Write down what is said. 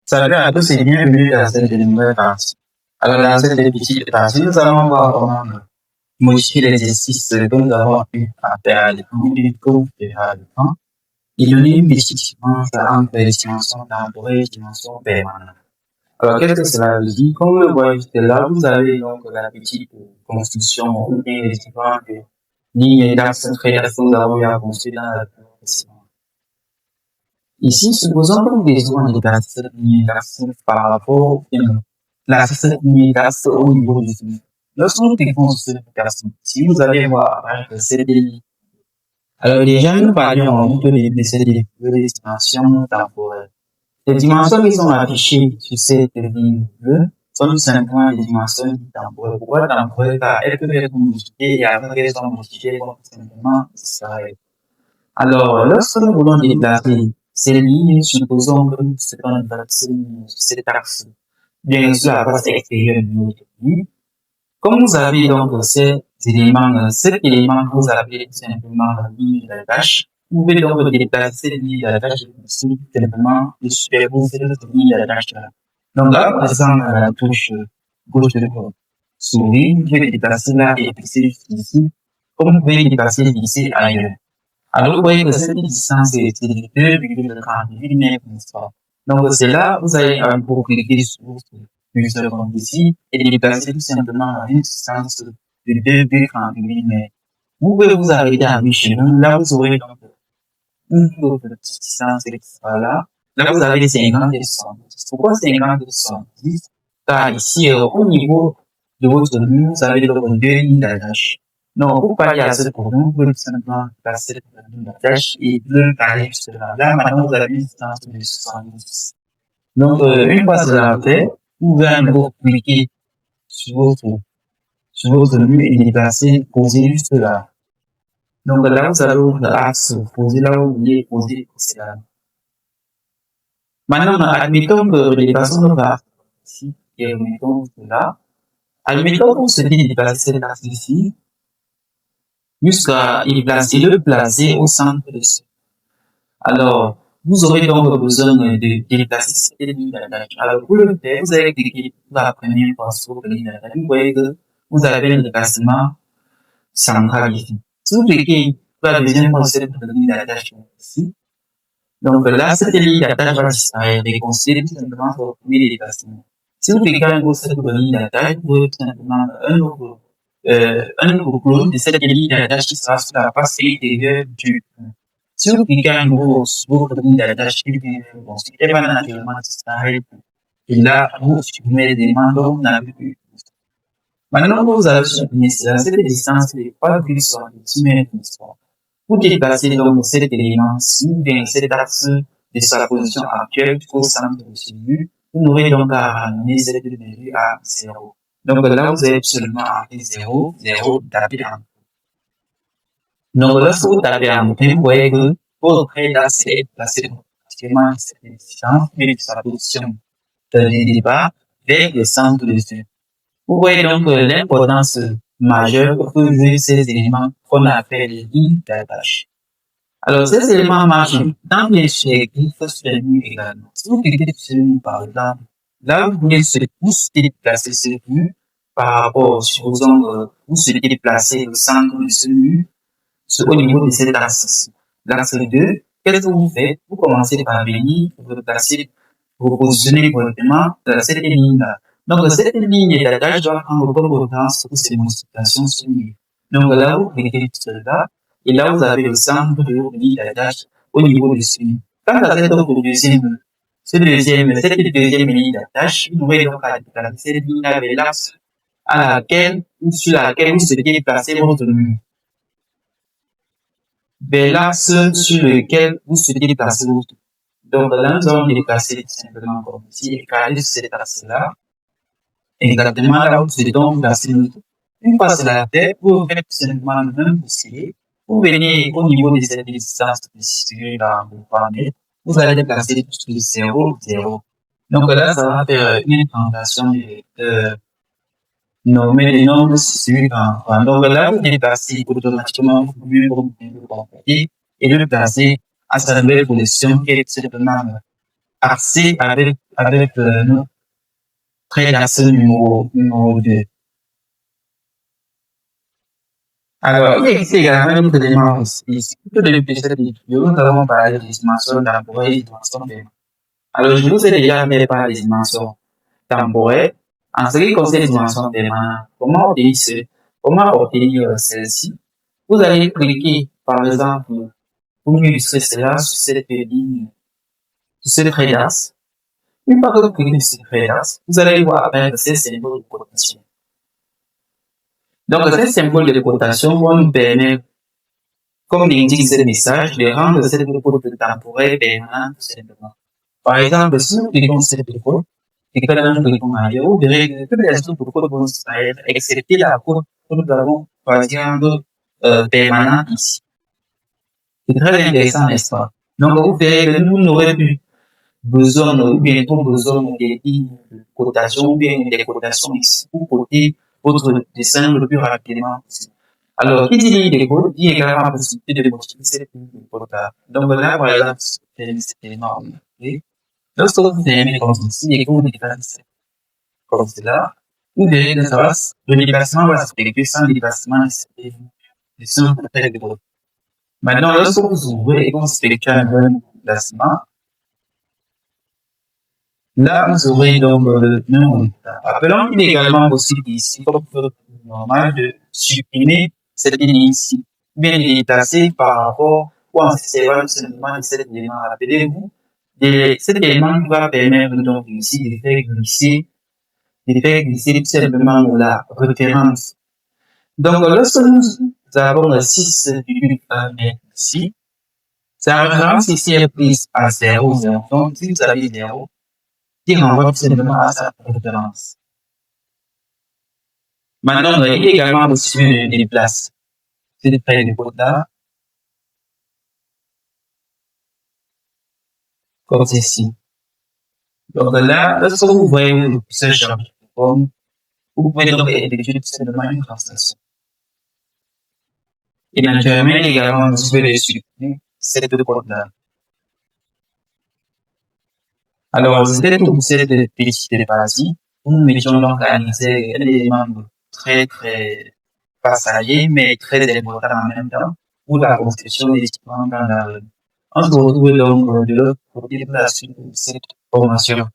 Salut à tous et bienvenue dans cette nouvelle partie. Alors, dans cette petite partie, nous allons voir comment modifier l'exercice que nous avons eu à faire à l'écran et donner une distinction entre les dimensions temporaires et les dimensions permanentes. Alors, qu'est-ce que cela veut dire? Comme vous le voyez juste là, vous avez donc la petite construction ou bien les différentes lignes d'axe que nous avons eu à construire dans la précédente. Ici, supposons que nous désirons déplacer cette ligne d'axe par rapport à cette ligne d'axe au niveau du sommet. Lorsque nous déconstruisons cette personne, si vous allez voir cette ligne, alors déjà nous parlions de cette dimension temporelle. Les dimensions qui sont affichées sur cette ligne bleue sont tout simplement des dimensions temporelles. Pourquoi temporelles? Car elles peuvent être modifiées et après elles sont modifiées, donc simplement ça. Alors, lorsque nous voulons déplacer ces lignes, supposons que c'est un cet axe, bien sûr, à la face extérieure de notre ligne. Comme vous avez donc cet élément que vous appelez tout simplement la ligne d'attache, vous pouvez donc déplacer cette ligne d'attache tout simplement et superposer cette ligne d'attache là. Donc là, par exemple, à la touche gauche de votre souris, vous pouvez déplacer là et fixer ici, comme vous pouvez déplacer ici ailleurs. Alors, vous voyez que cette distance est de 2,38 mètres, n'est-ce pas? Donc, c'est là, vous allez pour cliquer sur une seconde ici et déplacer tout simplement à une distance de 2,38 mètres. Vous pouvez vous arrêter à mi-chemin. Là, vous aurez donc une autre petite distance qui sera là. Là, vous avez 50 et 70. Pourquoi 50 et 70? Car ici, au niveau de votre mur, vous avez donc deux lignes d'attache. Donc, pour pallier à ce problème, vous pouvez tout simplement passer la ligne d'attache et le carré juste là. Là, maintenant, vous avez une distance de 70. Donc, une fois cela fait, vous pouvez à nouveau cliquer sur votre mur et déplacer, poser juste là. Donc, là, vous allez ouvrir l'axe, poser là où vous voulez poser cela. Maintenant, admettons que les personnes va ici, et remettons là. Admettons que vous souhaitez déplacer cet axe ici, jusqu'à le placer au centre de ce. Alors, vous aurez donc besoin de déplacer cette ligne d'attache. Alors, pour le faire, vous allez cliquer pour la première fois sur la ligne d'attache. Vous voyez que vous avez un déplacement central ici. Si vous cliquez pour la deuxième fois sur la ligne d'attache ici, donc là, cette ligne d'attache va disparaître et considérer tout simplement votre premier déplacement. Si vous cliquez à nouveau sur cette ligne d'attache, vous aurez tout simplement un nouveau clone de cette ligne d'attache qui sera sur la face extérieure du point. Si vous cliquez à nouveau sur votre ligne d'attache, elle va naturellement disparaître. Et là, vous supprimez les éléments dont vous n'avez plus. Maintenant, vous avez supprimé cela, cette distance de 3,70 mètres. Pour déplacer donc cet élément, si vous bien cet axe de sa position actuelle au centre de ce but, vous n'aurez donc à ramener cette value à 0. Donc là, vous avez seulement à 0, 0, taper en. Donc lorsque vous tapez en, vous voyez que votre trait d'axe est placé pratiquement cette distance, mais de sa position de départ vers le centre de ce. Vous voyez donc l'importance majeure que jouent ces éléments qu'on appelle les lignes d'attache. Alors, ces éléments marchent dans les griffes sur les murs également. Si vous cliquez sur le mur, par exemple, là, vous voulez déplacer ce mur par rapport, supposons, vous souhaitez déplacer le centre de ce mur au niveau de cet axe. L'axe 2, qu'est-ce que vous faites? Vous commencez par venir, vous placer, vous positionnez correctement dans cette ligne-là. Donc, cette ligne d'attache doit prendre votre temps sur ces modifications sur le mur. Donc, là, vous cliquez sur cela. Et là, vous avez le centre de votre ligne d'attache au niveau du suivi. Quant à cette deuxième ligne d'attache, vous pouvez donc déplacer cette ligne-là vers l'axe sur laquelle vous souhaitez placer votre mur. Vers l'axe sur lequel vous souhaitez placer votre mur. Donc là, nous allons déplacer simplement comme ici, et caler sur cet axe-là. Exactement là où vous souhaitez donc placer notre mur. Une fois cela fait, vous faites simplement le même procédé. Vous venez au niveau de cette distance de là, vous allez déplacer tout de 0, 0. Donc là, ça va faire une translation nommer les nombres suivants. Donc là, vous déplacez automatiquement et le placer à sa nouvelle position qui est tout simplement axé avec notre trait d'axe numéro 2. Alors, il existe également un autre élément ici. Tout le début de cette vidéo, nous avons parlé des dimensions temporelles et des dimensions paiement. Alors, je vous ai déjà fait par les dimensions temporelles. En ce qui concerne les dimensions paiement, comment obtenir celle-ci? Vous allez cliquer, par exemple, pour illustrer cela sur cette ligne, sur cette trait d'axe. Une fois que vous cliquez sur cette trait d'axe, vous allez voir apparaître ces symboles de cotation. Donc, ces symboles de cotation vont nous permettre, comme l'indique ce message, de rendre cette cote temporelle permanente tout simplement. Par exemple, si nous cliquons sur cette cote, et que nous cliquons ailleurs, vous verrez que toutes les autres cotes vont disparaître, excepté la cote que nous avons, par exemple, permanente ici. C'est très intéressant, n'est-ce pas? Donc, vous verrez que nous n'aurons plus besoin, ou bien trop besoin des lignes de cotation, ou bien des cotations ici, pour coter votre dessin le plus rapidement possible. Alors, qui dit ligne de code dit également la possibilité de modifier cette ligne de code là. Donc là, par exemple, c'est énorme. Lorsque vous fermez comme ceci et que vous déplacez comme cela, vous verrez que ça va, le déplacement va s'effectuer sans déplacement de son trait de code. Maintenant, lorsque vous ouvrez et que vous effectuez un bon déplacement, là, vous aurez donc le même résultat. Appelons qu'il est également possible ici, comme normal, de supprimer cette ligne ici, bien déplacer par rapport ou en servant seulement cet élément. Rappelez-vous, cet élément va permettre donc ici de faire glisser tout simplement la référence. Donc, lorsque nous avons 6,1 mètres ici, sa référence ici est prise à 0. Donc, si vous avez 0, qui renvoie tout simplement à sa référence. Maintenant, il est également possible de déplacer cette trait de code là, comme ceci. Donc là, lorsque vous voyez le champ de forme, vous pouvez donc effectuer tout simplement une translation. Et naturellement, il est également possible de supprimer cette code là. Alors, c'était tout pour cette petite réparation. Nous mettions donc à analyser un élément très passager, mais très important en même temps pour la construction des équipements dans la rue. On se retrouve donc de l'autre côté pour la suite de cette formation.